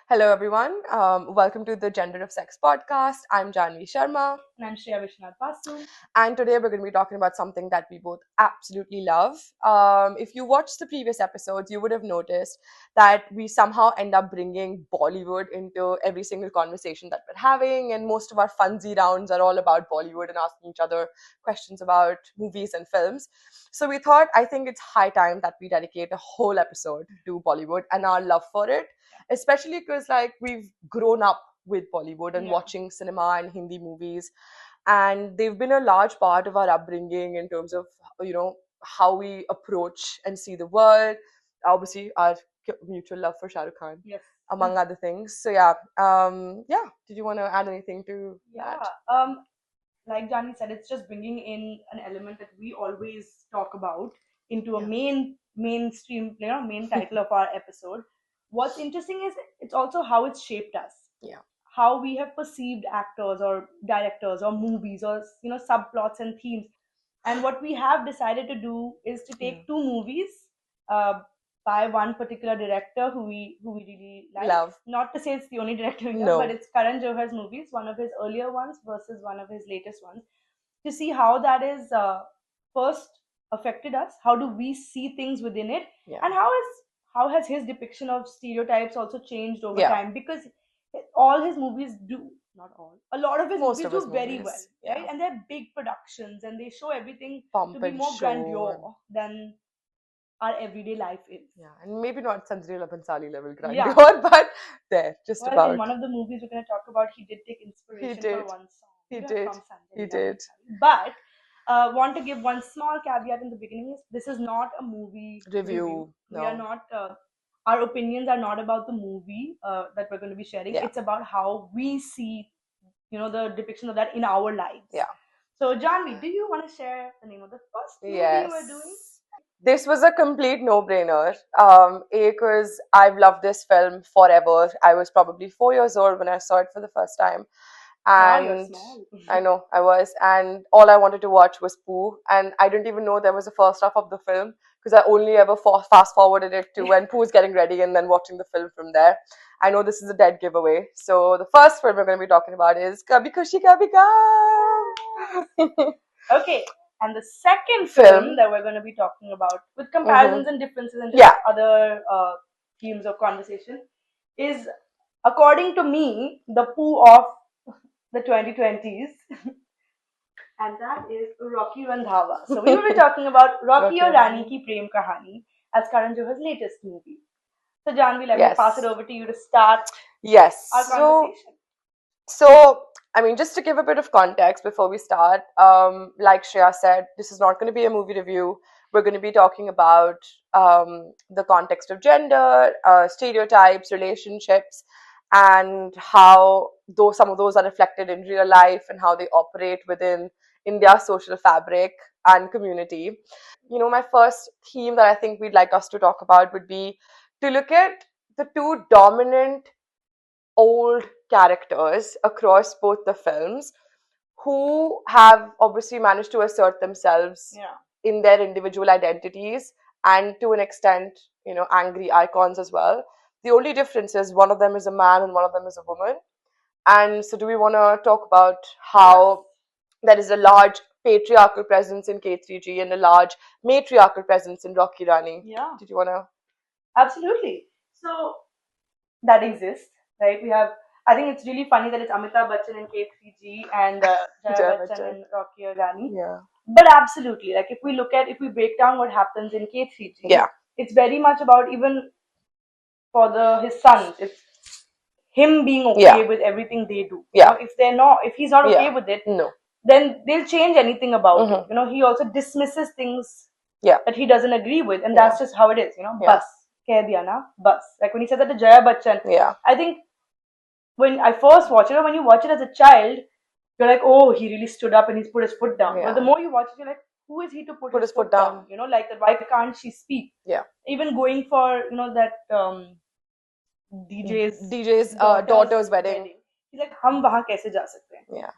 Hello, everyone. Welcome to the Gender of Sex podcast. I'm Janvi Sharma. And I'm Shreya Pasu. And today we're going to be talking about something that we both absolutely love. If you watched the previous episodes, you would have noticed that we somehow end up bringing Bollywood into every single conversation that we're having. And most of our funsy rounds are all about Bollywood and asking each other questions about movies and films. So we thought, I think it's high time that we dedicate a whole episode to Bollywood and our love for it, especially because we've grown up with Bollywood and watching cinema and Hindi movies, and they've been a large part of our upbringing in terms of how we approach and see the world. Obviously, our mutual love for Shah Rukh Khan, Yes. among other things. So yeah. Did you want to add anything to that? Like Jani said, it's just bringing in an element that we always talk about into a mainstream, main title of our episode. What's interesting is it's also how it's shaped us. Yeah. How we have perceived actors or directors or movies or subplots and themes. And what we have decided to do is to take two movies uh, by one particular director who we really like. Love. Not to say it's the only director we love, No. but it's Karan Johar's movies, one of his earlier ones versus one of his latest ones, to see how that is first affected us. How do we see things within it, and how has his depiction of stereotypes also changed over time? Because all his movies do, not all, a lot of his movies do very well, right? And they're big productions and they show everything to be more grandeur than our everyday life is. Yeah, and maybe not Sanjay Pansali level grandeur, but there, just about. In one of the movies we're going to talk about, he did take inspiration for one song. He did. But want to give one small caveat in the beginning: is this is not a movie review. No. We are not. Our opinions are not about the movie that we're going to be sharing. It's about how we see, the depiction of that in our lives. Yeah. So, Janvi, do you want to share the name of the first movie you were doing? This was a complete no-brainer. Because I've loved this film forever. I was probably 4 years old when I saw it for the first time. And I know I was, and all I wanted to watch was Pooh, and I didn't even know there was a first half of the film because I only ever fast forwarded it to when Pooh's getting ready and then watching the film from there. I know this is a dead giveaway. So the first film we're going to be talking about is Kabhi Khushi Kabhi Gham. Okay. And the second film that we're going to be talking about, with comparisons and differences and just other themes of conversation, is, according to me, the Pooh of the 2020s. And that is Rocky Randhawa. So we will be talking about Rocky Aur Rani Ki Prem Kahani as Karan Johar's latest movie. So Janvi, let me pass it over to you to start our conversation. So, I mean, just to give a bit of context before we start, like Shreya said, this is not going to be a movie review. We're going to be talking about the context of gender, stereotypes, relationships, and how some of those are reflected in real life and how they operate within India's social fabric and community. My first theme that I think we'd like us to talk about would be to look at the two dominant old characters across both the films who have obviously managed to assert themselves in their individual identities and to an extent, angry icons as well. The only difference is one of them is a man and one of them is a woman. And so do we want to talk about how there is a large patriarchal presence in K3G and a large matriarchal presence in Rocky Rani? Yeah. Did you want to? Absolutely. So that exists, right? We have, I think it's really funny that it's Amitabh Bachchan in K3G and Jaya Bachchan in Rocky Aur Rani. Yeah. But absolutely, like if we break down what happens in K3G, it's very much about, even for his sons, it's him being okay with everything they do. If he's not okay with it, then they'll change anything about it. He also dismisses things that he doesn't agree with, and that's just how it is. Bus. Keh diya na, bus. Like when he said that to Jaya Bachchan, I think when I first watched it, or when you watch it as a child, you're like, oh, he really stood up and he's put his foot down. But the more you watch it, you're like, who is he to put his foot down? Like that. Why can't she speak? Yeah. Even going for that DJ's daughter's wedding. He's like, hum wahan kaise ja sakte hain? Yeah.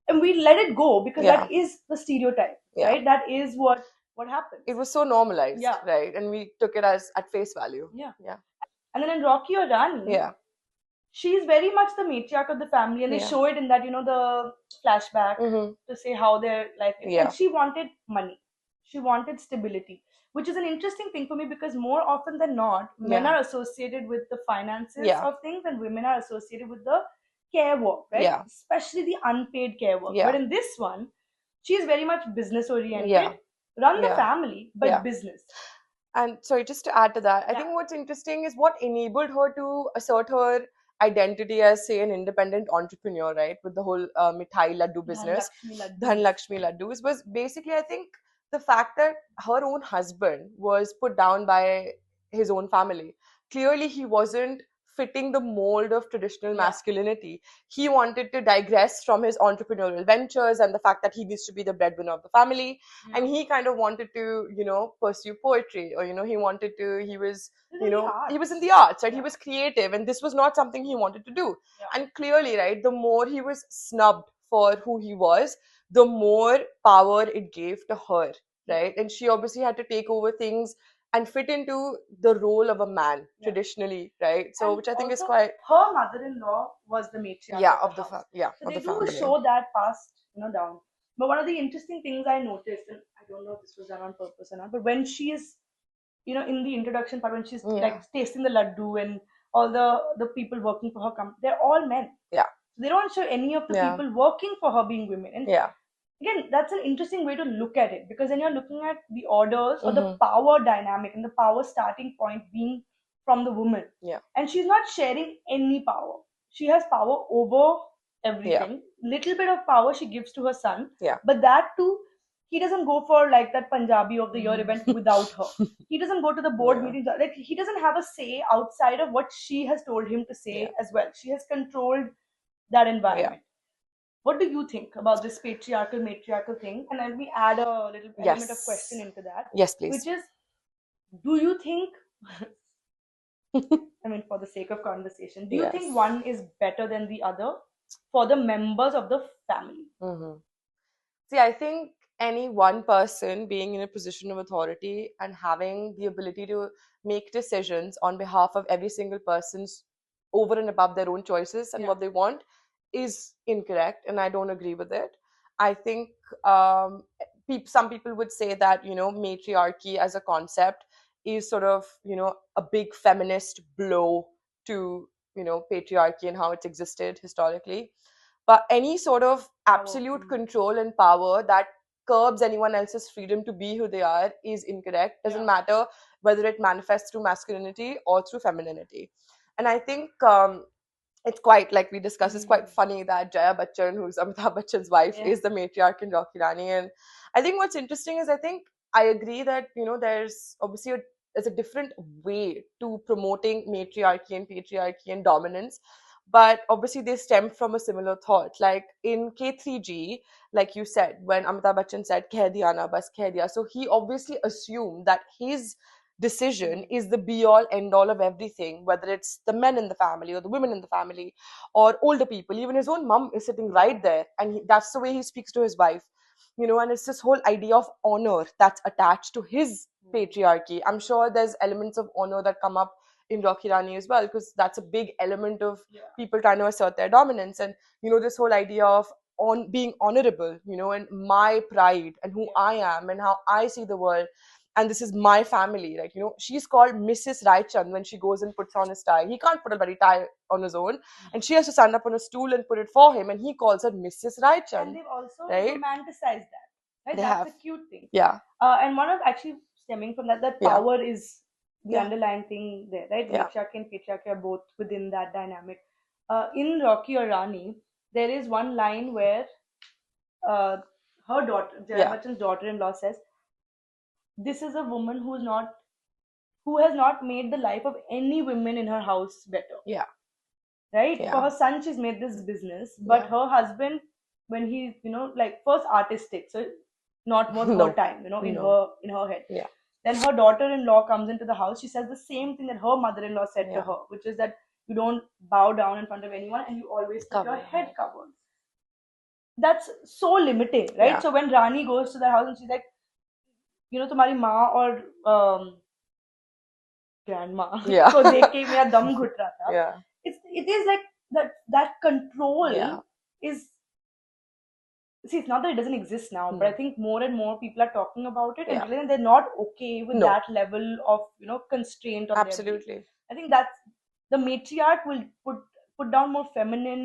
And we let it go because that is the stereotype, right? That is what happens. It was so normalized, right? And we took it at face value. Yeah. And then in Rocky or Rani, she's very much the matriarch of the family, and they show it in that, the flashback to say how their life is. And she wanted money, she wanted stability, which is an interesting thing for me, because more often than not, men are associated with the finances of things, and women are associated with the care work, right? Especially the unpaid care work. But in this one, she is very much business oriented, run the family, but business. And sorry, just to add to that, I think what's interesting is what enabled her to assert her identity as, say, an independent entrepreneur, right? With the whole mithai laddu business, Dhan Lakshmi Laddus, was basically, I think, the fact that her own husband was put down by his own family. Clearly, he wasn't fitting the mold of traditional masculinity. He wanted to digress from his entrepreneurial ventures and the fact that he needs to be the breadwinner of the family. And he kind of wanted to, pursue poetry, or, he wanted to, he was in the arts, right? He was creative, and this was not something he wanted to do. And clearly, right, the more he was snubbed for who he was, the more power it gave to her, right? And she obviously had to take over things and fit into the role of a man traditionally, right? So, which I think is quite. Her mother-in-law was the matriarch of the house. So they do show that passed, down. But one of the interesting things I noticed, and I don't know if this was done on purpose or not, but when she is, in the introduction part, when she's like tasting the laddu, and all the people working for her come, they're all men. They don't show any of the people working for her being women. And again, that's an interesting way to look at it, because then you're looking at the orders or the power dynamic and the power starting point being from the woman. And she's not sharing any power. She has power over everything. Little bit of power she gives to her son. But that too, he doesn't go for like that Punjabi of the year event without her. He doesn't go to the board meetings. Like, he doesn't have a say outside of what she has told him to say as well. She has controlled that environment. What do you think about this patriarchal matriarchal thing? And let me add a little element of question into that. Yes, please. Which is, do you think, I mean, for the sake of conversation, do you think one is better than the other for the members of the family? See, I think any one person being in a position of authority and having the ability to make decisions on behalf of every single person's over and above their own choices and what they want is incorrect, and I don't agree with it. I think some people would say that, matriarchy as a concept is sort of, a big feminist blow to, patriarchy and how it's existed historically. But any sort of absolute control and power that curbs anyone else's freedom to be who they are is incorrect. Doesn't matter whether it manifests through masculinity or through femininity. And I think it's quite, like we discussed, it's quite funny that Jaya Bachchan, who's Amitabh Bachchan's wife, is the matriarch in Rocky Rani. And I think what's interesting is, I think I agree that, there's obviously there's a different way to promoting matriarchy and patriarchy and dominance. But obviously they stem from a similar thought. Like in K3G, like you said, when Amitabh Bachchan said, "Keh diya na, bas keh diya," so he obviously assumed that his decision is the be all end all of everything, whether it's the men in the family or the women in the family or older people. Even his own mum is sitting right there, and that's the way he speaks to his wife. And it's this whole idea of honor that's attached to his patriarchy. I'm sure there's elements of honor that come up in Rocky Rani as well, because that's a big element of people trying to assert their dominance. And this whole idea of on being honorable, and my pride and who I am and how I see the world, and this is my family. Like, she's called Mrs. Raichand when she goes and puts on his tie. He can't put a bloody tie on his own, and she has to stand up on a stool and put it for him, and he calls her Mrs. Raichand. And they've also romanticized that. Right? That's a cute thing. Yeah. And one of actually stemming from that power is the underlying thing there, right? Matriarchy and patriarchy are both within that dynamic. In Rocky or Rani, there is one line where her daughter, Jaya Bachchan's daughter-in-law, says, "This is a woman who has not made the life of any women in her house better." Right? For her son, she's made this business, but her husband, when he's, like first artistic, so not worth her time, in her head. Then her daughter-in-law comes into the house. She says the same thing that her mother-in-law said to her, which is that you don't bow down in front of anyone and you always keep your head covered. That's so limiting, right? So when Rani goes to the house and she's like, तुम्हारी माँ और grandma. Yeah. So they came here, dum ghut raha tha. Yeah. It is like that control Yeah. is. See, it's not that it doesn't exist now, but I think more and more people are talking about it and Yeah. realizing they're not okay with No. that level of constraint on their being. Absolutely. I think that's the matriarch will put down more feminine,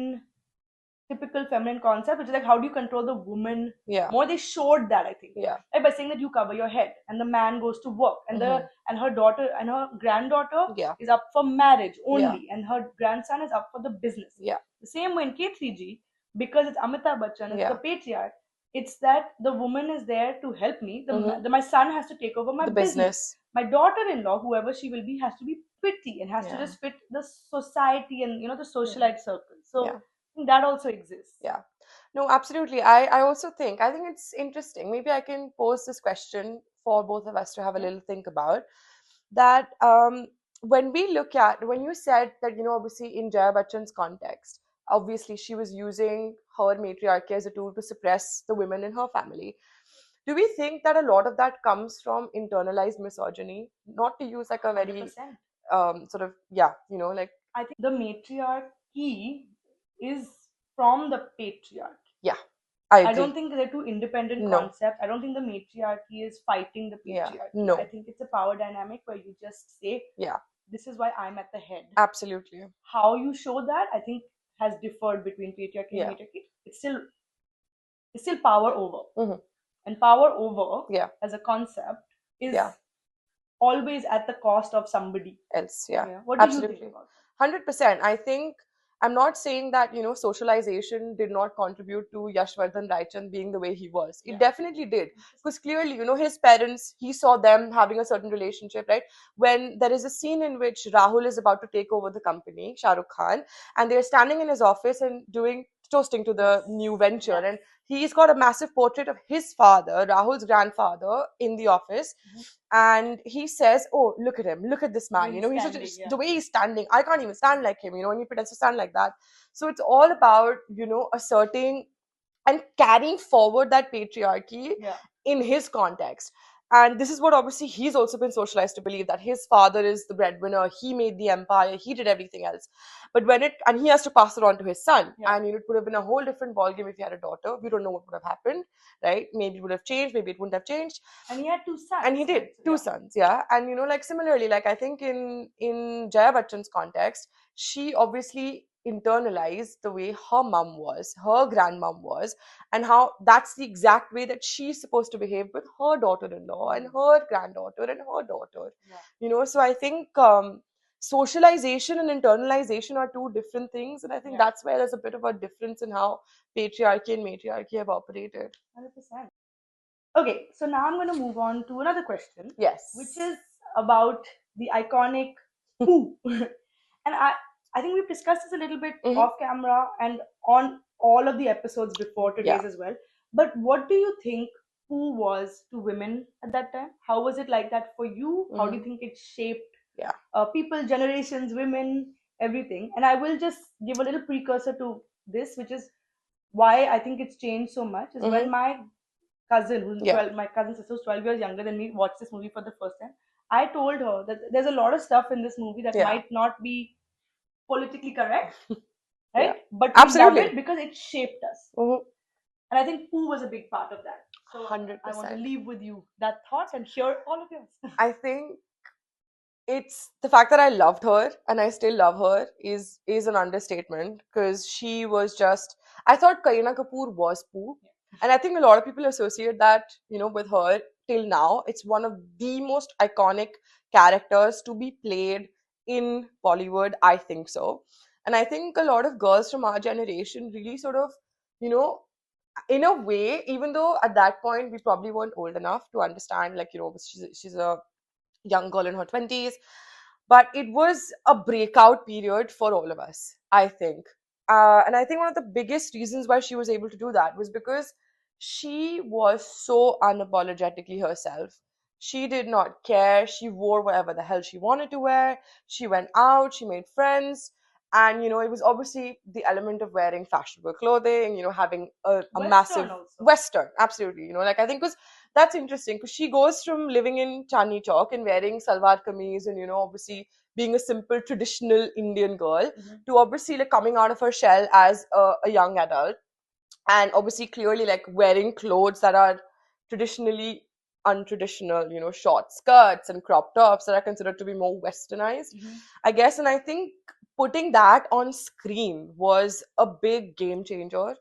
typical feminine concept, which is like how do you control the woman Yeah. more. They showed that, I think, Yeah. right, by saying that you cover your head and the man goes to work and and her daughter and her granddaughter Yeah. is up for marriage only Yeah. and her grandson is up for the business. Yeah. The same way in K3G, because it's Amitabh Bachchan, it's Yeah. the patriarch. It's that the woman is there to help me. My son has to take over my The business. business. My daughter-in-law, whoever she will be, has to be pretty and has to just fit the society and the socialite circle. So Yeah. I think that also exists. Yeah. No, absolutely. I also think, I think it's interesting. Maybe I can pose this question for both of us to have a little think about that. When we look at, when you said that, obviously in Jaya Bachchan's context, obviously she was using her matriarchy as a tool to suppress the women in her family. Do we think that a lot of that comes from internalized misogyny? Not to use like a very 100%. sort of, yeah, like, I think the matriarchy is from the patriarch. yeah, I I agree. don't think they're two independent No. concepts. I don't think the matriarchy is fighting the Yeah. patriarchy. No. I think it's a power dynamic where you just say, Yeah. this is why I'm at the head. Absolutely. How you show that, I think, has differed between patriarchy Yeah. and matriarchy. It's still power over. Mhm. And power over Yeah. as a concept is Yeah. always at the cost of somebody Else. Yeah. What do you Absolutely. think about that? 100%. I think I'm not saying that, socialization did not contribute to Yashvardhan Raichand being the way he was. It definitely did. Because clearly, his parents, he saw them having a certain relationship, right? When there is a scene in which Rahul is about to take over the company, Shah Rukh Khan, and they're standing in his office and toasting to the new venture. And he's got a massive portrait of his father, Rahul's grandfather, in the office. And he says, "Oh, look at him! Look at this man! He's such the way he's standing. I can't even stand like him. And he pretends to stand like that." So it's all about asserting and carrying forward that patriarchy in his context. And this is what obviously he's also been socialized to believe, that his father is the breadwinner, he made the empire, he did everything else. But and he has to pass it on to his son. And it would have been a whole different ballgame if he had a daughter. We don't know what would have happened, right? Maybe it would have changed, maybe it wouldn't have changed. And he had two sons. And he did, two sons, yeah. And like similarly, like I think in Jaya Bachchan's context, she obviously internalized the way her mom was, her grandmom was, and how that's the exact way that she's supposed to behave with her daughter-in-law and her granddaughter and her daughter. So I think socialization and internalization are two different things, and I think that's where there's a bit of a difference in how patriarchy and matriarchy have operated. 100%. Okay, so now I'm going to move on to another question. Yes. Which is about the iconic poo. And I think we've discussed this a little bit off camera and on all of the episodes before today's as well. But what do you think poo was to women at that time? How was it like that for you? How do you think it shaped people, generations, women, everything? And I will just give a little precursor to this, which is why I think it's changed so much. Is when my cousin, who's 12, my cousin sister, who's 12 years younger than me, watched this movie for the first time. I told her that there's a lot of stuff in this movie that might not be politically correct, right? But we love it because it shaped us. And I think poo was a big part of that. So 100%. I want to leave with you that thought and hear all of yours. I think it's the fact that I loved her and I still love her is an understatement, because she was just, I thought Kareena Kapoor was poo. And I think a lot of people associate that, with her till now. It's one of the most iconic characters to be played in Bollywood. I think so. And I think a lot of girls from our generation really sort of, in a way, even though at that point we probably weren't old enough to understand, like, she's a young girl in her 20s, but it was a breakout period for all of us, I think. And I think one of the biggest reasons why she was able to do that was because she was so unapologetically herself. She did not care. She wore whatever the hell she wanted to wear. She went out, she made friends. And, it was obviously the element of wearing fashionable clothing, having a massive also. Western, absolutely. Like I think it was that's interesting because she goes from living in Chandni Chowk and wearing salwar kameez and obviously being a simple traditional Indian girl to obviously like coming out of her shell as a young adult, and obviously clearly like wearing clothes that are traditionally untraditional, short skirts and crop tops that are considered to be more westernized, I guess. And I think putting that on screen was a big game changer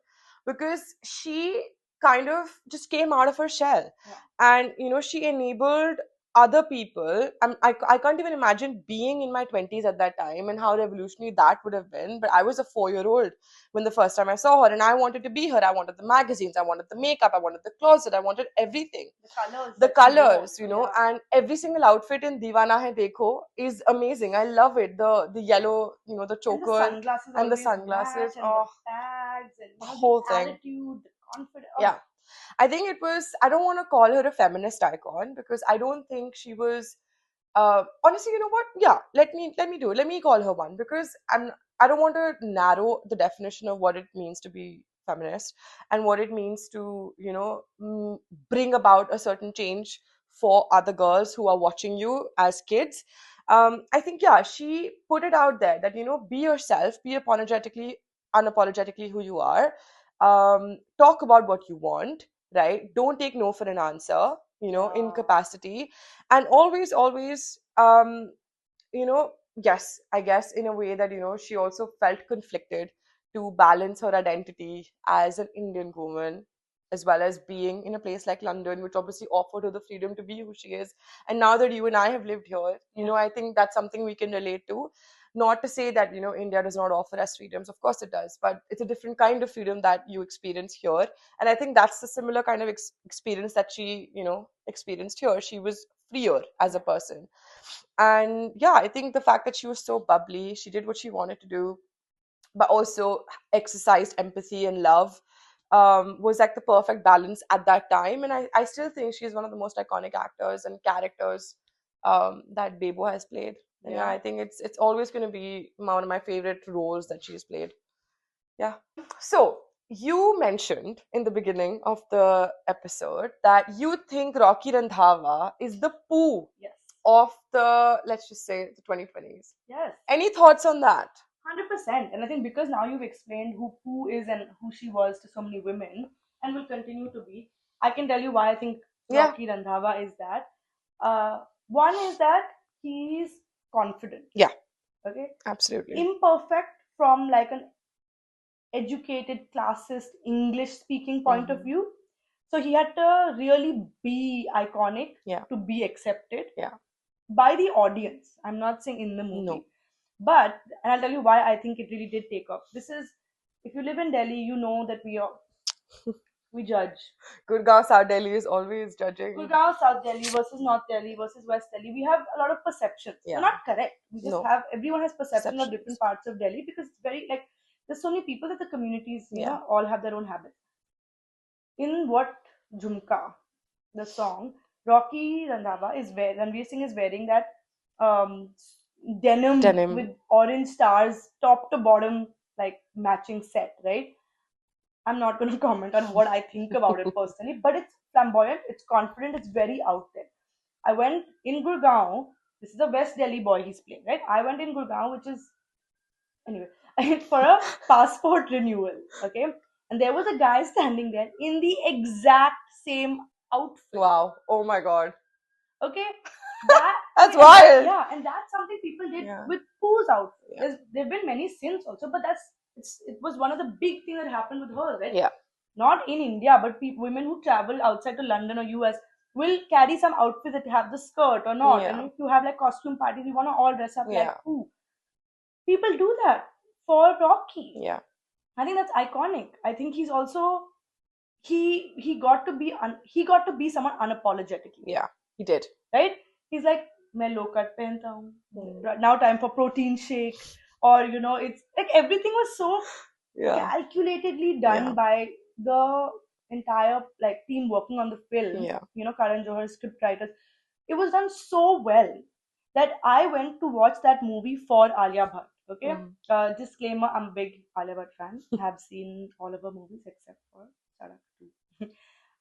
because she kind of just came out of her shell. And she enabled other people. I can't even imagine being in my 20s at that time and how revolutionary that would have been. But I was a 4-year-old when the first time I saw her, and I wanted to be her. I wanted the magazines, I wanted the makeup, I wanted the closet, I wanted everything. The colors, and every single outfit in Deewana Hai Dekho is amazing. I love it. The yellow, the choker and the sunglasses. And the tags and the whole the thing. attitude, the confidence. Yeah. I think it was, I don't want to call her a feminist icon because I don't think she was honestly, you know what? Yeah, let me do it. Let me call her one because I don't want to narrow the definition of what it means to be feminist and what it means to, bring about a certain change for other girls who are watching you as kids. I think, yeah, she put it out there that, be yourself, be unapologetically who you are. Talk about what you want, right? Don't take no for an answer, in capacity. And always, yes, I guess in a way that, she also felt conflicted to balance her identity as an Indian woman as well as being in a place like London, which obviously offered her the freedom to be who she is. And now that you and I have lived here, I think that's something we can relate to. Not to say that, India does not offer us freedoms. Of course it does, but it's a different kind of freedom that you experience here. And I think that's the similar kind of experience that she, experienced here. She was freer as a person. And yeah, I think the fact that she was so bubbly, she did what she wanted to do, but also exercised empathy and love, was like the perfect balance at that time. And I still think she's one of the most iconic actors and characters that Bebo has played. And yeah, I think it's always going to be one of my favorite roles that she's played. Yeah. So you mentioned in the beginning of the episode that you think Rocky Randhawa is the Pooh of the, let's just say, the 2020s. Yes. Any thoughts on that? 100%. And I think because now you've explained who Pooh is and who she was to so many women and will continue to be, I can tell you why I think Rocky Randhawa is that. One is that he's confident. Yeah. Okay. Absolutely. Imperfect from like an educated, classist, English speaking point of view. So he had to really be iconic to be accepted by the audience. I'm not saying in the movie. No. But, and I'll tell you why I think it really did take off. This is, if you live in Delhi, you know that we judge. Gurgaon, South Delhi is always judging. Gurgaon, South Delhi versus North Delhi versus West Delhi. We have a lot of perceptions. They're not correct. We just have, everyone has perception of different parts of Delhi because it's very like, there's so many people that the communities, you know, all have their own habits. In what Jhumka, the song, Rocky Randhawa is Ranveer Singh is wearing that denim with orange stars, top to bottom, like matching set, right? I'm not going to comment on what I think about it personally, but it's flamboyant, it's confident, it's very out there. I went in Gurgaon. This is the West Delhi boy he's playing, right? I went in Gurgaon, which is anyway for a passport renewal, okay? And there was a guy standing there in the exact same outfit. Wow. Oh my god. Okay. That's wild. Yeah, and that's something people did with Pooh's outfit. There've been many since also, but it was one of the big things that happened with her, right? Yeah. Not in India, but women who travel outside to London or US will carry some outfit that have the skirt or not. And if you have like costume parties, you want to all dress up like Pooh. People do that for Rocky. Yeah. I think that's iconic. I think he's also he got to be someone unapologetically. Yeah, he did. Right? He's like, मैं low cut पहनता हूँ. Now time for protein shake. Or it's like everything was so calculatedly done by the entire like team working on the film. Karan Johar, script writers. It was done so well that I went to watch that movie for Alia Bhatt. Okay. Disclaimer: I'm a big Alia Bhatt fan. Have seen all of her movies except for Sadak 2.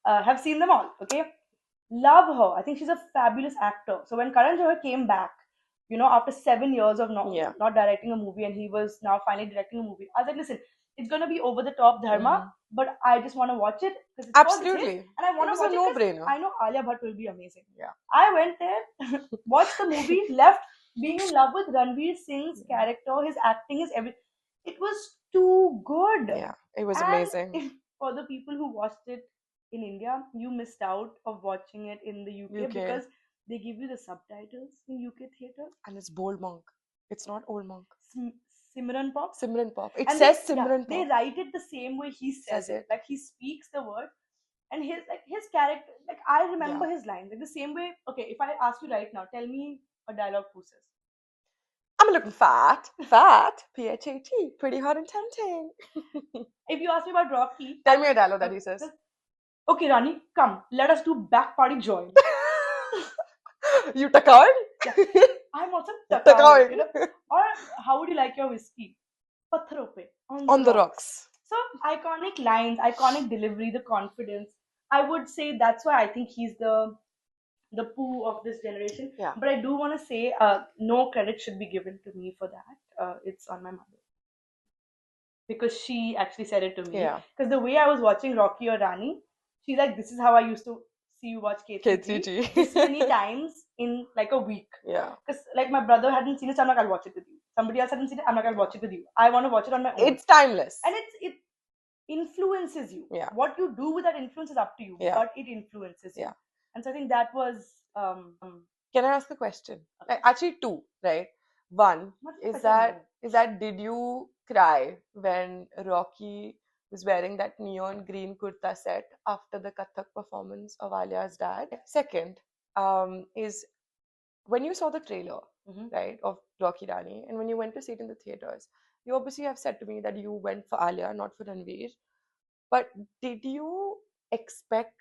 Have seen them all. Okay. Love her. I think she's a fabulous actor. So when Karan Johar came back, after 7 years of not directing a movie, and he was now finally directing a movie, I was like, listen, it's gonna be over the top dharma, but I just want to watch it because it's Absolutely. his, and I want to watch a it no-brainer. I know Alia Bhatt will be amazing. I went there, watched the movie, left being in love with Ranveer Singh's character, his acting, his everything. It was too good. Yeah, it was And amazing. For the people who watched it in India, you missed out of watching it in the UK, because they give you the subtitles in UK theater. And it's Bold Monk. It's not Old Monk. Simran Pop. Simran Pop. It says Simran Pop. They write it the same way he says it. Like he speaks the word, and his character. Like I remember his line, like the same way. Okay, if I ask you right now, tell me a dialogue who says. I'm looking fat, P-H-A-T, pretty hot and tempting. If you ask me about Rocky, tell me a dialogue that he says. Okay, Rani, come, let us do back party join. You takard? Yeah. I'm also takard. Or how would you like your whiskey? Pathro pe, on the rocks. So iconic lines, iconic delivery, the confidence. I would say that's why I think he's the poo of this generation. Yeah. But I do want to say, no credit should be given to me for that. It's on my mother, because she actually said it to me. Because the way I was watching Rocky or Rani, she's like, "This is how I used to see you watch K3G this many times in like a week." Yeah. Because like my brother hadn't seen it, so I'm like, "I'll watch it with you." Somebody else hadn't seen it, I'm like, "I'll watch it with you." I want to watch it on my own. It's timeless, and it influences you. Yeah. What you do with that influence is up to you. Yeah. But it influences you. Yeah. And so I think that was. Can I ask a question? Okay. Actually, two, right? One is that did you cry when Rocky was wearing that neon green kurta set after the Kathak performance of Alia's dad? Second, is when you saw the trailer, right, of Rocky Rani, and when you went to see it in the theaters, you obviously have said to me that you went for Alia, not for Ranveer. But did you expect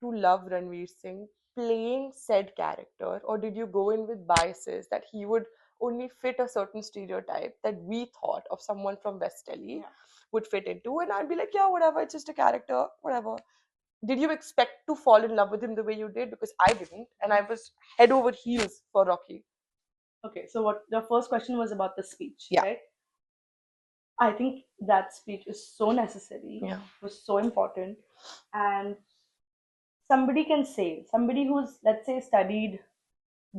to love Ranveer Singh playing said character, or did you go in with biases that he would only fit a certain stereotype that we thought of someone from West Delhi would fit into? And I'd be like, yeah, whatever, it's just a character, whatever. Did you expect to fall in love with him the way you did? Because I didn't, and I was head over heels for Rocky. Okay, so what the first question was about the speech, right? I think that speech is so necessary. Yeah. It was so important. And somebody who's, let's say, studied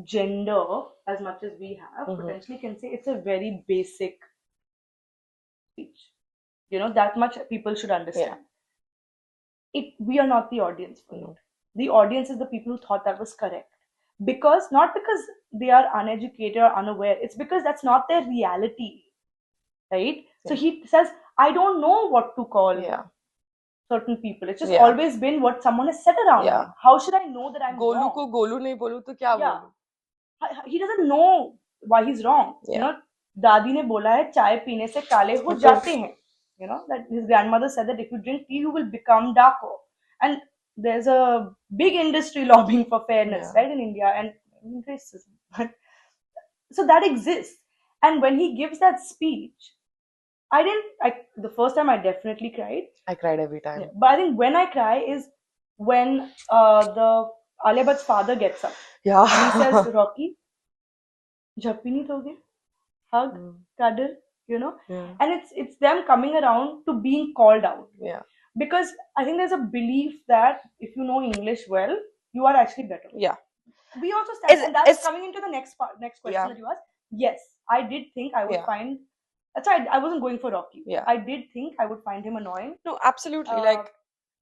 gender as much as we have, potentially can say it's a very basic speech. That much people should understand. We are not the audience for it. The audience is the people who thought that was correct. Not because they are uneducated or unaware, it's because that's not their reality. Right? So he says, I don't know what to call certain people. It's just always been what someone has said around me. How should I know that I'm wrong? Golu ko Golu nahi bolu to kya bolu? He doesn't know why he's wrong. Dadi ne bola hai, chai peene se kale ho jate hain. That his grandmother said that if you drink tea, you will become darker. And there's a big industry lobbying for fairness, right, in India, and racism. So that exists. And when he gives that speech, the first time I definitely cried. I cried every time. Yeah. But I think when I cry is when the Alia Bhatt's father gets up. Yeah. And he says, Rocky, jhappi nahi doge? Hug, cuddle, And it's them coming around to being called out. Yeah. Because I think there's a belief that if you know English well, you are actually better. Yeah. We also stand, and that's coming into the next question that you asked. Yes, I did think I would find. That's why I wasn't going for Rocky. Yeah. I did think I would find him annoying. No, absolutely.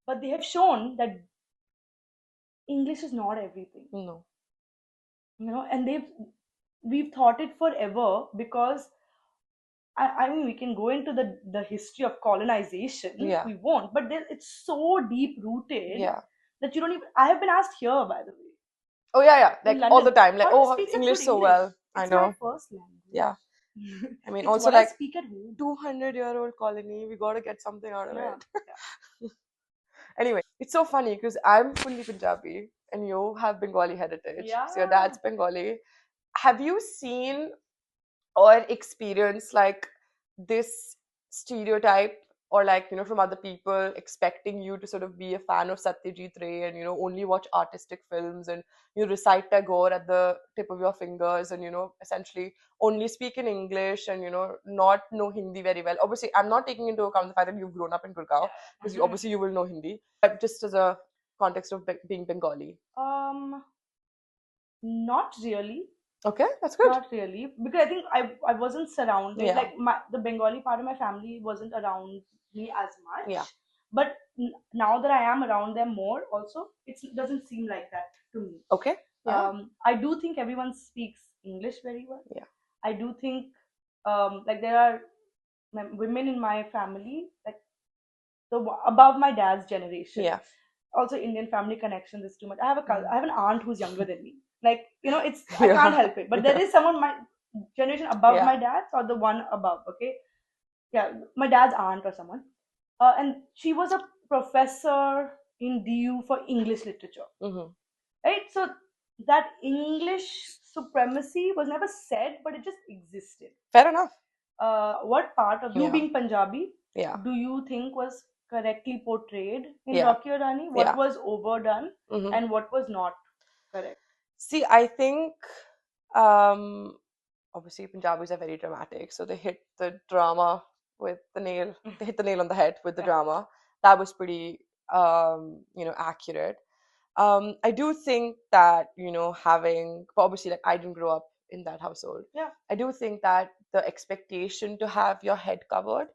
But they have shown that English is not everything. No. And we've thought it forever because I mean, we can go into the history of colonization. Yeah. We won't, but it's so deep rooted that you don't even. I have been asked here, by the way. Oh yeah. Like London, all the time. Like, English so English. Well. I know. It's my first language. Yeah. I mean, it's also like 200-year-old colony. We got to get something out of it. Yeah. Anyway, it's so funny because I'm fully Punjabi and you have Bengali heritage. Yeah. So your dad's Bengali. Have you seen or experienced like this stereotype or like, from other people expecting you to sort of be a fan of Satyajit Ray and, only watch artistic films and you recite Tagore at the tip of your fingers and, essentially only speak in English and, not know Hindi very well. Obviously, I'm not taking into account the fact that you've grown up in Gurgaon, because obviously you will know Hindi, but just as a context of being Bengali. Not really. Okay, that's good. Not really, because I think I wasn't surrounded. Yeah. Like the Bengali part of my family wasn't around me as much. Yeah. But now that I am around them more, also it doesn't seem like that to me. Okay. Yeah. I do think everyone speaks English very well. Yeah. I do think like there are women in my family, like above my dad's generation. Yeah. Also, Indian family connections is too much. I have an aunt who's younger than me. Like, it's I can't help it. But there is someone my generation above my dad's or the one above. Okay, yeah, my dad's aunt or someone, and she was a professor in DU for English literature. Right, so that English supremacy was never said, but it just existed. Fair enough. What part of you being Punjabi do you think was correctly portrayed in Rocky or Rani? What was overdone and what was not correct? See, I think obviously Punjabis are very dramatic, so they hit the drama with the nail. They hit the nail on the head with the drama. That was pretty accurate. I do think that having, obviously, like, I didn't grow up in that household. Yeah. I do think that the expectation to have your head covered,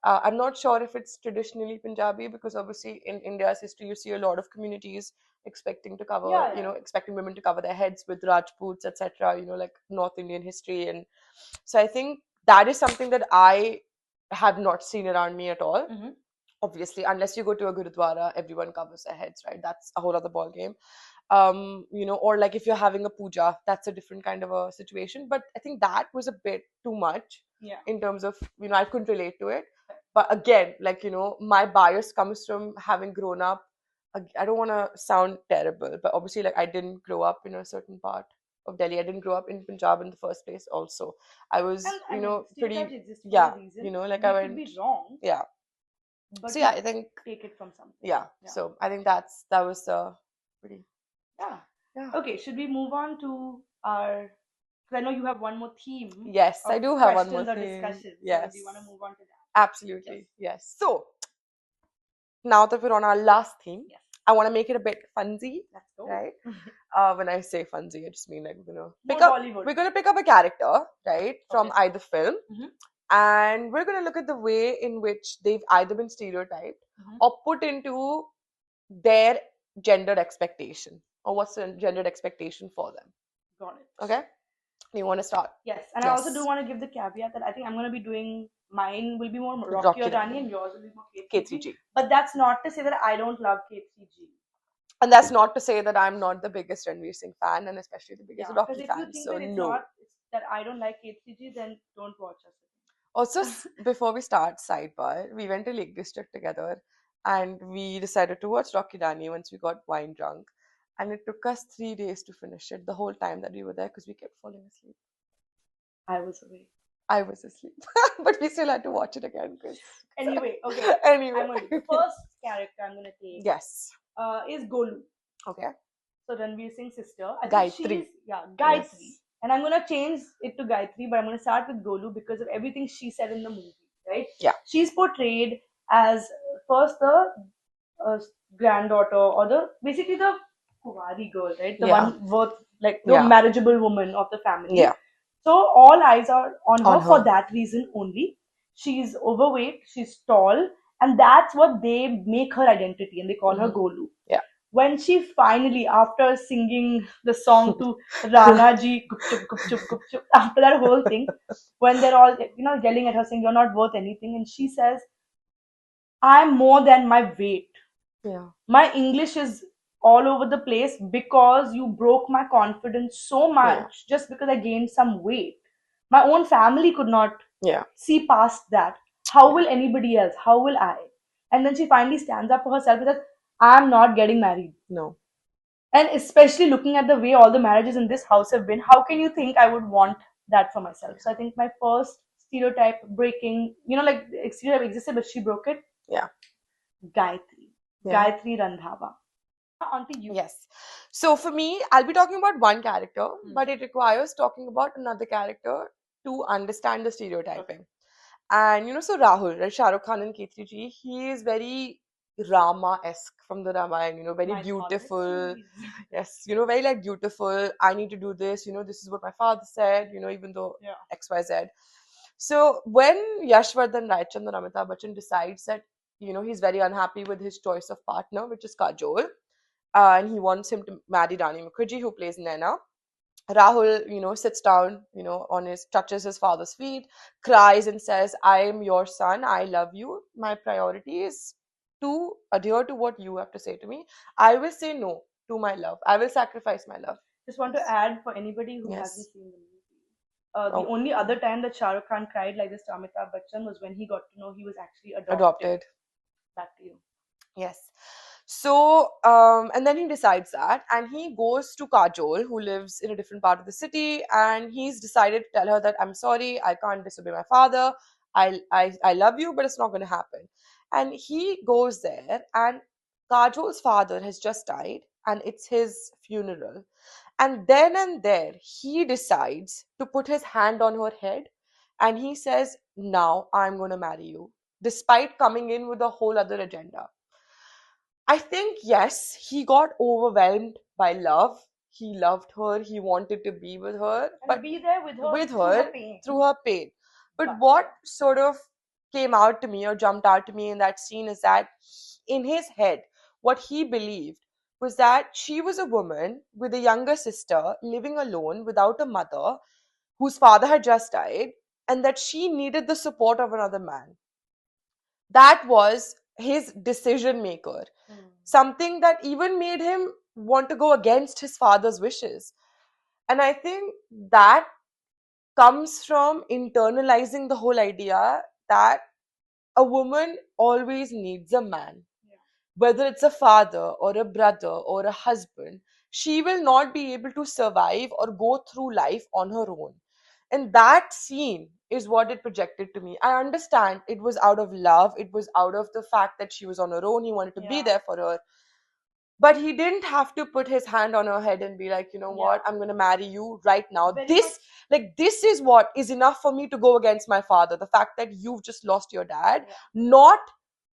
I'm not sure if it's traditionally Punjabi, because obviously in India's history you see a lot of communities expecting to cover, expecting women to cover their heads with Rajputs, etc. Like North Indian history, and so I think that is something that I have not seen around me at all. Obviously, unless you go to a gurudwara, everyone covers their heads, right? That's a whole other ball game. Or like if you're having a puja, that's a different kind of a situation. But I think that was a bit too much in terms of, I couldn't relate to it. But again, like, my bias comes from having grown up. I don't want to sound terrible, but obviously, like, I didn't grow up in a certain part of Delhi. I didn't grow up in Punjab in the first place. Also, I was, pretty, like I went. Could be wrong. Yeah. But so I think take it from something. Yeah. So I think that was pretty. Yeah. Okay. Should we move on to our? Because I know you have one more theme. Yes, I do have one more theme. Discussions. Yes. So do you want to move on to that? Absolutely. Yes. So now that we're on our last theme, I want to make it a bit funsy. Let's go. Right. When I say funsy, I just mean like Bollywood. We're gonna pick up a character, right, from either film. And we're going to look at the way in which they've either been stereotyped or put into their gendered expectation, or what's the gendered expectation for them. Got it. Okay? You want to start? Yes. And I also do want to give the caveat that I think I'm going to be doing, mine will be more Rocky or Rani and yours will be more K3G. But that's not to say that I don't love K3G. And that's not to say that I'm not the biggest Ranveer Singh fan, and especially the biggest Rocky fan. If you think that that I don't like K3G, then don't watch us. Also, before we start, sidebar, we went to Lake District together and we decided to watch Rocky Rani once we got wine drunk. And it took us 3 days to finish it, the whole time that we were there, because we kept falling asleep. I was awake. I was asleep. But we still had to watch it again. Anyway, okay. The first character I'm going to take is Golu. Okay. So Ranveer Singh's sister. Gayatri. Gayatri. Yes. And I'm going to change it to Gayatri, but I'm going to start with Golu because of everything she said in the movie, right? Yeah. She's portrayed as first the granddaughter, or basically the Kuwari girl, right? The one worth, like the marriageable woman of the family. Yeah. So all eyes are on her for that reason only. She's overweight, she's tall, and that's what they make her identity, and they call her Golu. Yeah. When she finally, after singing the song to Rana ji, Gupchup, Gupchup, Gupchup, after that whole thing, when they're all, yelling at her saying, you're not worth anything, and she says, I'm more than my weight. Yeah. My English is all over the place because you broke my confidence so much just because I gained some weight. My own family could not see past that. How will anybody else? How will I? And then she finally stands up for herself and says, I'm not getting married. No. And especially looking at the way all the marriages in this house have been, how can you think I would want that for myself? So I think my first stereotype breaking. Like stereotype existed, but she broke it. Yeah. Gayatri. Yeah. Gayatri Randhawa. On to you. Yes. So for me, I'll be talking about one character, but it requires talking about another character to understand the stereotyping. And so Rahul, right, Shah Rukh Khan and K3G, he is very Rama-esque from the Ramayana, very beautiful. Yes, very like beautiful. I need to do this, this is what my father said, even though XYZ. So when Yashvardhan Raichandran Amitabh Bachchan decides that, he's very unhappy with his choice of partner, which is Kajol, and he wants him to marry Rani Mukherjee, who plays Naina. Rahul, sits down, touches his father's feet, cries and says, I am your son. I love you. My priority is to adhere to what you have to say to me. I will say no to my love. I will sacrifice my love. Just want to add for anybody who hasn't seen the movie. The only other time that Shah Rukh Khan cried like this to Amitabh Bachchan was when he got to know he was actually adopted. Back to you. Yes. So, and then he decides that, and he goes to Kajol, who lives in a different part of the city, and he's decided to tell her that I'm sorry, I can't disobey my father. I love you, but it's not going to happen. And he goes there, and Kajol's father has just died, and it's his funeral. And then and there, he decides to put his hand on her head, and he says, now I'm going to marry you, despite coming in with a whole other agenda. I think, yes, he got overwhelmed by love. He loved her. He wanted to be with her. But be there with her through her pain. But what sort of came out to me or jumped out to me in that scene is that in his head, what he believed was that she was a woman with a younger sister living alone without a mother whose father had just died, and that she needed the support of another man. That was his decision maker. Something that even made him want to go against his father's wishes. And I think that comes from internalizing the whole idea that a woman always needs a man. Whether it's a father or a brother or a husband, she will not be able to survive or go through life on her own. And that scene is what it projected to me. I understand it was out of love, it was out of the fact that she was on her own, he wanted to be there for her. But he didn't have to put his hand on her head and be like, what, I'm going to marry you right now. This is what is enough for me to go against my father. The fact that you've just lost your dad, not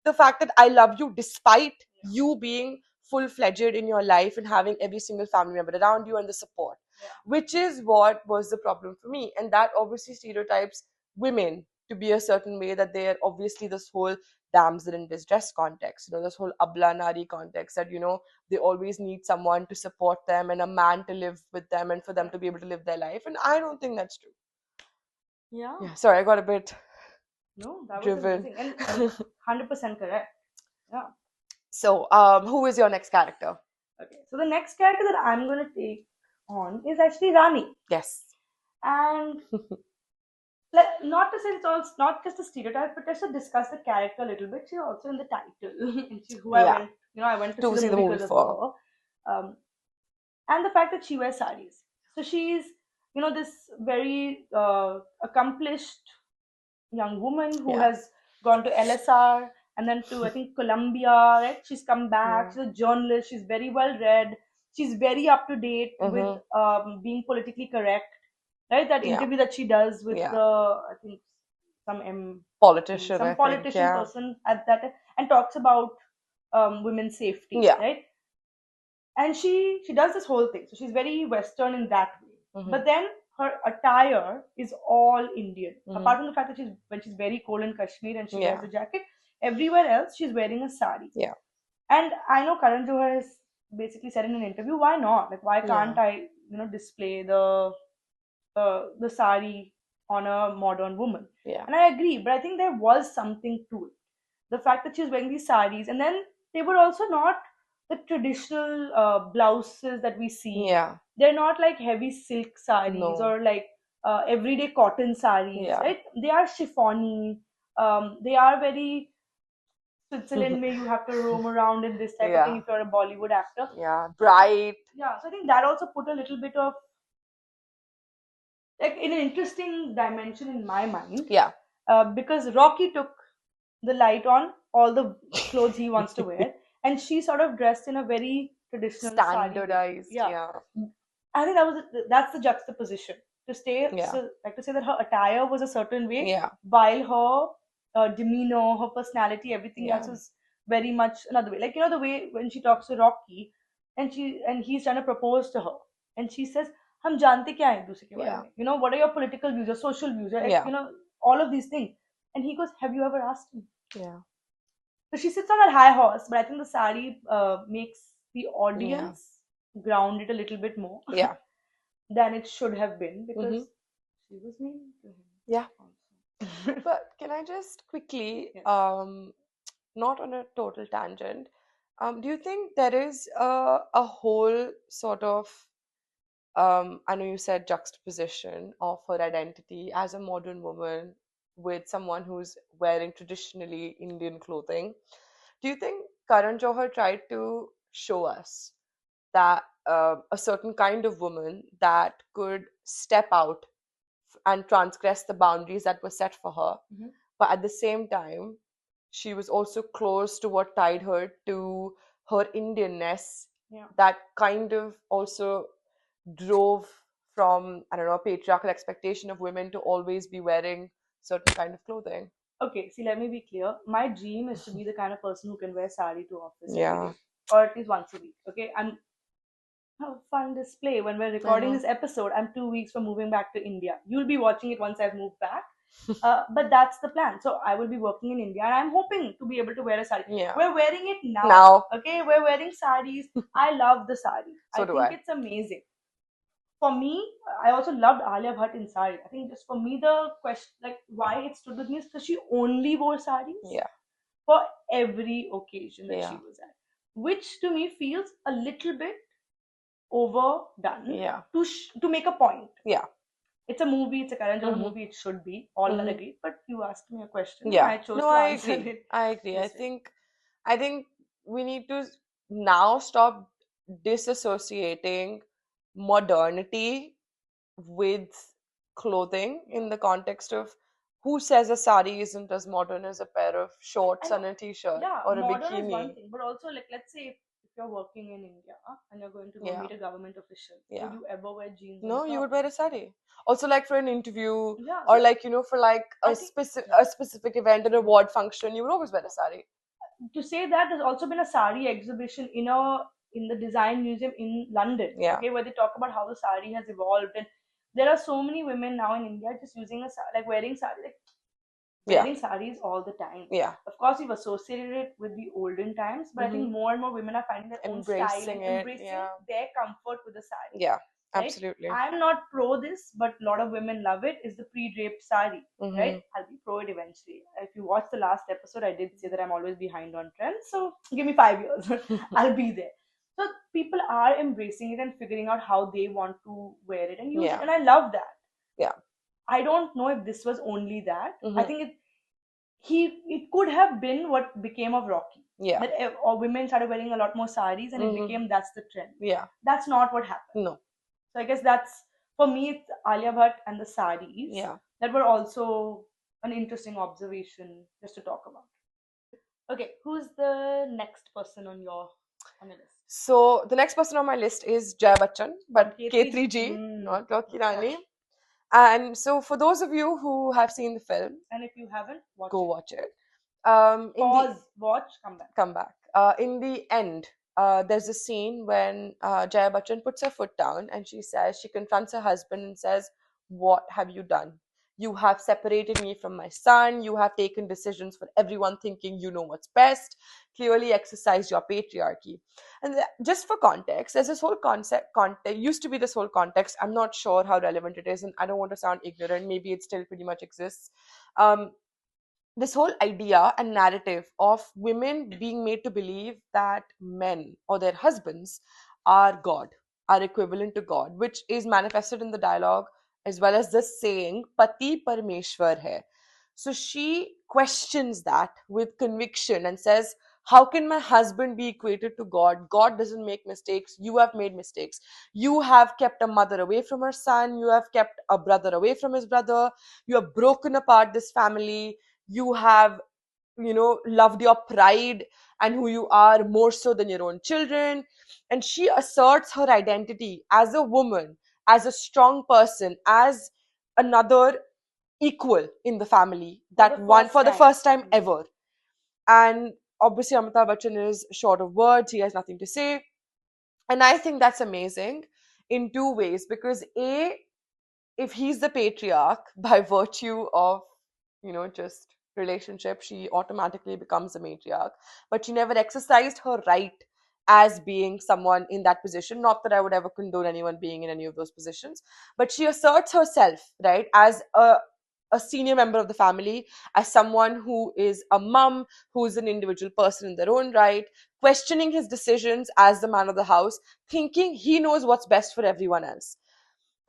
the fact that I love you despite you being full-fledged in your life and having every single family member around you and the support, which is what was the problem for me. And that obviously stereotypes women to be a certain way, that they are obviously this whole damsel in distress context, this whole abla nari context, that they always need someone to support them and a man to live with them and for them to be able to live their life. And I don't think that's true. Yeah, sorry, I got a bit that driven. Was and 100% correct. Yeah. So who is your next character? Okay, so the next character that I'm going to take on is actually Rani. Yes. And not to say it's all not just a stereotype, but just to discuss the character a little bit. She's also in the title, and she's who I went to see the movie because of her. And the fact that she wears sarees. So she's this very accomplished young woman who has gone to LSR and then to I think Columbia. Right? She's come back. She's a journalist. She's very well read. She's very up to date with being politically correct. Right, that interview that she does with I think some politician person at that, and talks about women's safety, right? And she does this whole thing, so she's very Western in that way. But then her attire is all Indian. Apart from the fact that when she's very cold in Kashmir and she wears a jacket, everywhere else she's wearing a sari. And I know Karan Johar has basically said in an interview, why not? Like, why can't I display the sari on a modern woman? And I agree, but I think there was something to it. The fact that she was wearing these saris, and then they were also not the traditional blouses that we see. They're not like heavy silk saris or like everyday cotton saris, right? They are chiffony. They are very Switzerland where you have to roam around in this type of thing if you're a Bollywood actor. Bright. So I think that also put a little bit of like in an interesting dimension in my mind. Yeah. Because Rocky took the light on all the clothes he wants to wear, and she sort of dressed in a very traditional sari way. Standardized. Yeah. Yeah. I think that's the juxtaposition to stay. Yeah. So, like to say that her attire was a certain way, Yeah. while her demeanor, her personality, everything else Yeah. was very much another way. Like the way when she talks to Rocky, and he's trying to propose to her, and she says, "हम जानते क्या हैं एक दूसरे के बारे Yeah. में? What are your political views, your social views, right? Yeah. All of these things." And he goes, "Have you ever asked me?" Yeah. So she sits on that high horse, but I think the sari makes the Yeah. audience ground it a little bit more. Yeah. Than it should have been, because Mhm. she was mean to him. Yeah. Also. But can I just quickly, Yes. not on a total tangent, do you think there is a whole sort of, I know you said juxtaposition of her identity as a modern woman with someone who's wearing traditionally Indian clothing? Do you think Karan Johar tried to show us that a certain kind of woman that could step out and transgress the boundaries that were set for her, Mhm. but at the same time, she was also close to what tied her to her Indianness, Yeah. that kind of also drove from, I don't know, patriarchal expectation of women to always be wearing certain kind of clothing. Okay, see, let me be clear. My dream is to be the kind of person who can wear sari to office every Yeah. day, or at least once a week. Okay, and have a fun display. When we're recording know. this episode, I'm 2 weeks from moving back to India. You'll be watching it once I've moved back. But that's the plan. So I will be working in India, and I'm hoping to be able to wear a sari. Yeah. We're wearing it now. Now. Okay, we're wearing saris. I love the sari. So I do think I. it's amazing. For me, I also loved Alia Bhatt in sari. I think just for me, the question, like why it stood with me, is because she only wore saris. Yeah. For every occasion that she Yeah. was at, which to me feels a little bit overdone. Yeah. To make a point. Yeah. It's a movie. It's a Karan Johar Mhm. movie. It should be. All Mhm. agree. But you asked me a question, and Yeah. I chose No, to I answer agree. it. I agree. this way. I think we need to now stop disassociating modernity with clothing in the context of who says a sari isn't as modern as a pair of shorts I and a t-shirt Yeah, or a modern is one bikini. thing, but also like let's say if you're working in India and you're going to go Yeah. meet a government official, Yeah. would you ever wear jeans? No, on you top? would wear a sari. Also, like for an interview, Yeah, or so like for like I a think specific event, an award function, you would always wear a sari. to say that there's also been a sari exhibition in the design museum in London. Yeah. Okay, where they talk about how the sari has evolved, and there are so many women now in India just using like wearing sari, like Yeah. wearing saris all the time. Yeah. Of course, we've associated it with the olden times, but I think more and more women are finding their own style Embracing and it. embracing Yeah. their comfort with the sari. Yeah. Right? Absolutely. I'm not pro this, but a lot of women love it. Is the pre-draped sari, right? I'll be pro it eventually. If you watch the last episode, I did say that I'm always behind on trends. So give me 5 years, I'll be there. So people are embracing it and figuring out how they want to wear it and use it, and I love that. Yeah. I don't know if this was only that. I Mhm. think it could have been what became of Rocky. Yeah. That or women started wearing a lot more saris, and it became that's the trend. Yeah. That's not what happened. No. So I guess that's for me. It's Alia Bhatt and the saris. Yeah. That were also an interesting observation just to talk about. Okay, who's the next person on your list? So the next person on my list is Jaya Bachchan, but K3G, not Rocky Rani. And so for those of you who have seen the film, and if you haven't, go watch it. Pause, watch, come back. Come back. In the end, there's a scene when Jaya Bachchan puts her foot down and she confronts her husband and says, "What have you done? You have separated me from my son. You have taken decisions for everyone thinking you know what's best. Clearly exercise your patriarchy." And just for context, there's this whole used to be this whole context. I'm not sure how relevant it is, and I don't want to sound ignorant. Maybe it still pretty much exists. This whole idea and narrative of women being made to believe that men or their husbands are God, are equivalent to God, which is manifested in the dialogue as well as the saying, Pati Parmeshwar hai. So she questions that with conviction and says, how can my husband be equated to God? God doesn't make mistakes. You have made mistakes. You have kept a mother away from her son. You have kept a brother away from his brother. You have broken apart this family. You have, loved your pride and who you are more so than your own children. And she asserts her identity as a woman, as a strong person, as another equal in the family, that one for the first time ever. And obviously, Amitabh Bachchan is short of words, he has nothing to say. And I think that's amazing in two ways, because A, if he's the patriarch by virtue of, just relationship, she automatically becomes a matriarch. But she never exercised her right as being someone in that position. Not that I would ever condone anyone being in any of those positions, but she asserts herself, right, as a senior member of the family, as someone who is a mum, who is an individual person in their own right, questioning his decisions as the man of the house, thinking he knows what's best for everyone else.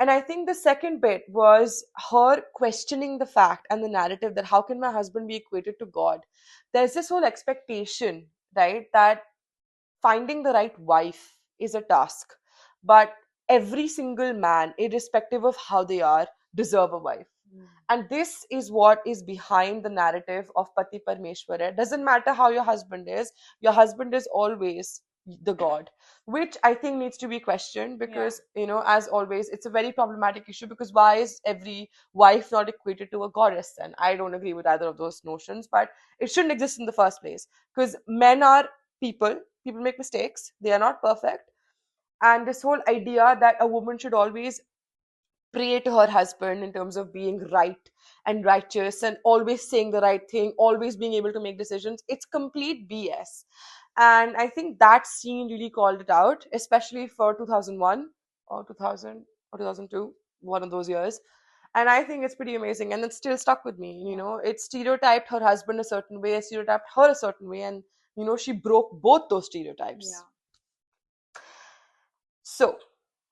And I think the second bit was her questioning the fact and the narrative that how can my husband be equated to God? There's this whole expectation, right, that finding the right wife is a task, but every single man, irrespective of how they are, deserve a wife. And this is what is behind the narrative of Pati Parmeshwara. It doesn't matter how your husband is always the God, which I think needs to be questioned because, as always, it's a very problematic issue because why is every wife not equated to a goddess then? I don't agree with either of those notions, but it shouldn't exist in the first place because men are people make mistakes, they are not perfect. And this whole idea that a woman should always pray to her husband in terms of being right and righteous and always saying the right thing, always being able to make decisions, it's complete BS. And I think that scene really called it out, especially for 2001 or 2000 or 2002, one of those years. And I think it's pretty amazing, and it's still stuck with me. It stereotyped her husband a certain way, it stereotyped her a certain way, and she broke both those stereotypes. So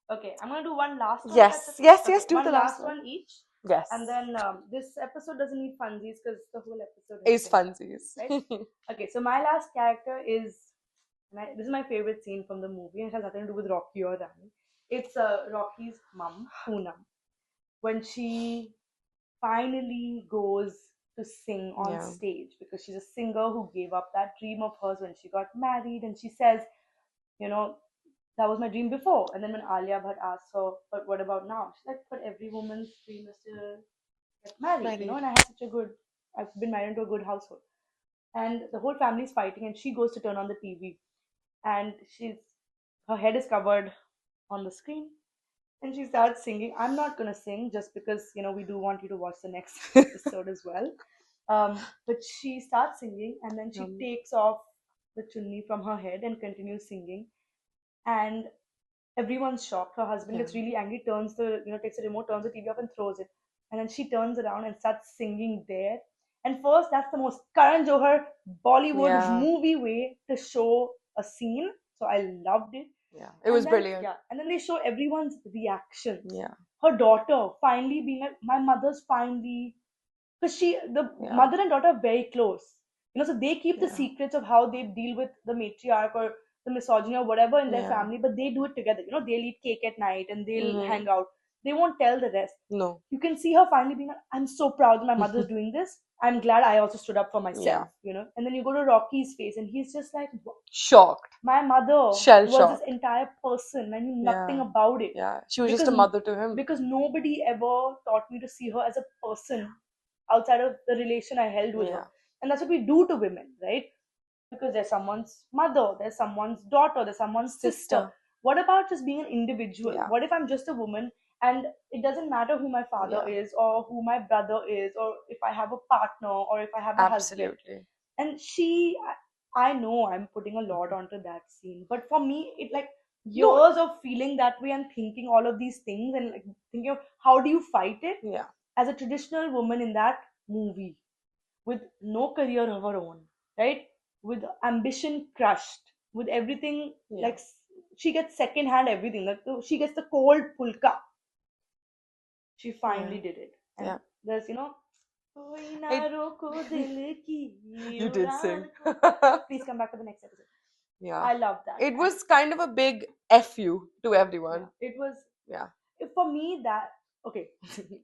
Okay, I'm gonna do one last one. yes, do one the last one each. Yes. And then this episode doesn't need funsies because the whole episode Is funsies. Right? Okay, so my last character is, this is my favorite scene from the movie, and it has nothing to do with Rocky or Rani. It's Rocky's mum, Poonam, when she finally goes to sing on stage because she's a singer who gave up that dream of hers when she got married, and she says, you know, that was my dream before. And then when Alia Bhatt asked her, but what about now? She's like, but every woman's dream is to get married, and I had I've been married into a good household. And the whole family's fighting, and she goes to turn on the TV, and her head is covered on the screen, and she starts singing. I'm not gonna sing just because we do want you to watch the next episode as well. But she starts singing, and then she takes off the chunni from her head and continues singing, and everyone's shocked. Her husband gets really angry, takes the remote, turns the TV off, and throws it. And then she turns around and starts singing there. And first, that's the most Karan Johar Bollywood movie way to show a scene. So I loved it. Yeah, it was brilliant. Yeah, and then they show everyone's reactions. Yeah. Her daughter finally being like, my mother's finally, because the mother and daughter are very close. So they keep the secrets of how they deal with the matriarch or the misogyny or whatever in their family, but they do it together. They'll eat cake at night and they'll hang out. They won't tell the rest. No. You can see her finally being like, I'm so proud that my mother's doing this. I'm glad I also stood up for myself, And then you go to Rocky's face and he's just like, shocked. My mother Shell was shocked. this entire person. I knew nothing about it. Yeah, she was just a mother to him. Because nobody ever taught me to see her as a person outside of the relation I held with her. And that's what we do to women, right? Because there's someone's mother, there's someone's daughter, there's someone's sister. What about just being an individual? What if I'm just a woman and it doesn't matter who my father is or who my brother is or if I have a partner or if I have a husband? And I know I'm putting a lot onto that scene, but for me, it like years of feeling that way and thinking all of these things and like thinking of how do you fight it as a traditional woman in that movie with no career of her own, right? With ambition crushed, with everything like she gets second hand everything. Like she gets the cold pulka. She finally did it. And there's Koi na roko dil ki You did sing. Please come back for the next episode. Yeah. I love that. It was kind of a big fu to everyone. Yeah, it was. Yeah. For me, that okay.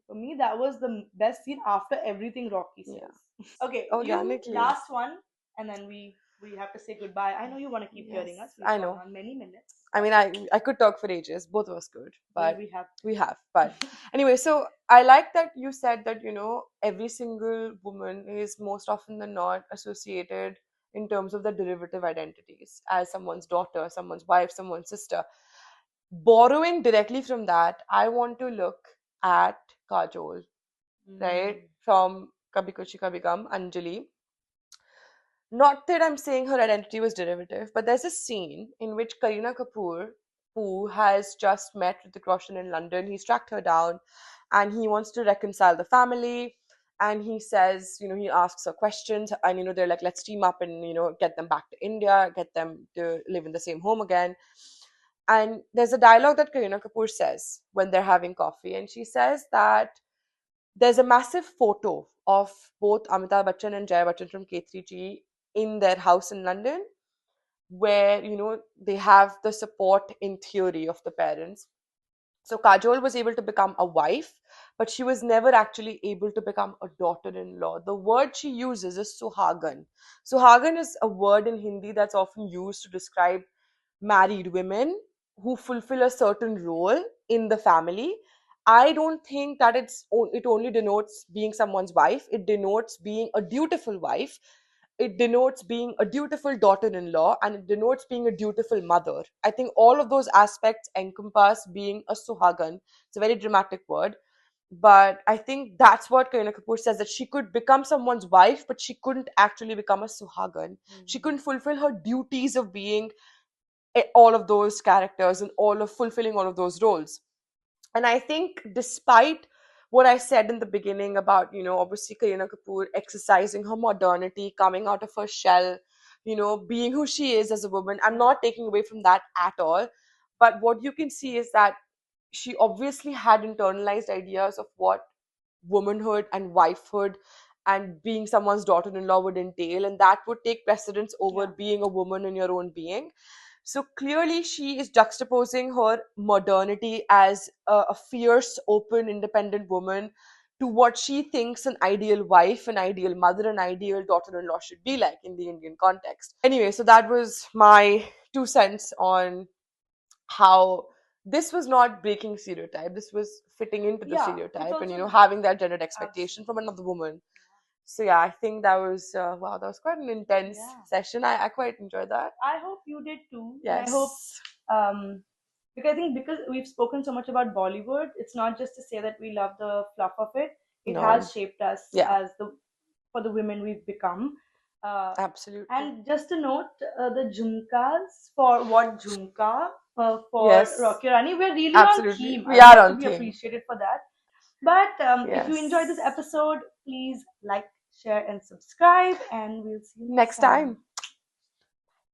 For me, that was the best scene after everything Rocky says. Yeah. Okay, Organically. you last one, and then we have to say goodbye. I know you want to keep hearing us. We've I gone know. on many minutes. I mean, I could talk for ages. Both of us could, but we have. But anyway, so I like that you said that every single woman is most often than not associated in terms of the derivative identities as someone's daughter, someone's wife, someone's sister. Borrowing directly from that, I want to look at Kajol, right, from Kabhi Kushi Kabhi Gum, Anjali. Not that I'm saying her identity was derivative, but there's a scene in which Kareena Kapoor, who has just met Hrithik Roshan in London, he's tracked her down and he wants to reconcile the family. And he says, he asks her questions, and they're like, let's team up and get them back to India, get them to live in the same home again. And there's a dialogue that Kareena Kapoor says when they're having coffee, and she says that there's a massive photo of both Amitabh Bachchan and Jaya Bachchan from K3G in their house in London, where they have the support in theory of the parents. So Kajol was able to become a wife, but she was never actually able to become a daughter-in-law. The word she uses is suhagan. Suhagan is a word in Hindi that's often used to describe married women who fulfill a certain role in the family. I don't think that it only denotes being someone's wife. It denotes being a dutiful wife. It denotes being a dutiful daughter-in-law, and it denotes being a dutiful mother. I think all of those aspects encompass being a suhagan. It's a very dramatic word, but I think that's what Kareena Kapoor says, that she could become someone's wife, but she couldn't actually become a suhagan. She couldn't fulfill her duties of being all of those characters and all of fulfilling all of those roles. And I think despite what I said in the beginning about, obviously Kareena Kapoor exercising her modernity, coming out of her shell, being who she is as a woman, I'm not taking away from that at all. But what you can see is that she obviously had internalized ideas of what womanhood and wifehood and being someone's daughter-in-law would entail, and that would take precedence over being a woman in your own being. So clearly she is juxtaposing her modernity as a fierce, open, independent woman to what she thinks an ideal wife, an ideal mother, an ideal daughter-in-law should be like in the Indian context. Anyway, so that was my 2 cents on how this was not breaking stereotype. This was fitting into the stereotype and having that gendered expectation from another woman. So I think that was wow, that was quite an intense session. I quite enjoyed that. I hope you did too. Yes. And I hope because I think because we've spoken so much about Bollywood, it's not just to say that we love the fluff of it. It has shaped us as for the women we've become. Absolutely. And just to note, the jhumkas for what jhumka for Rocky Rani, we're really on theme. We are on to be theme. appreciated for that. But if you enjoyed this episode, please like, share, and subscribe, and we'll see you next time.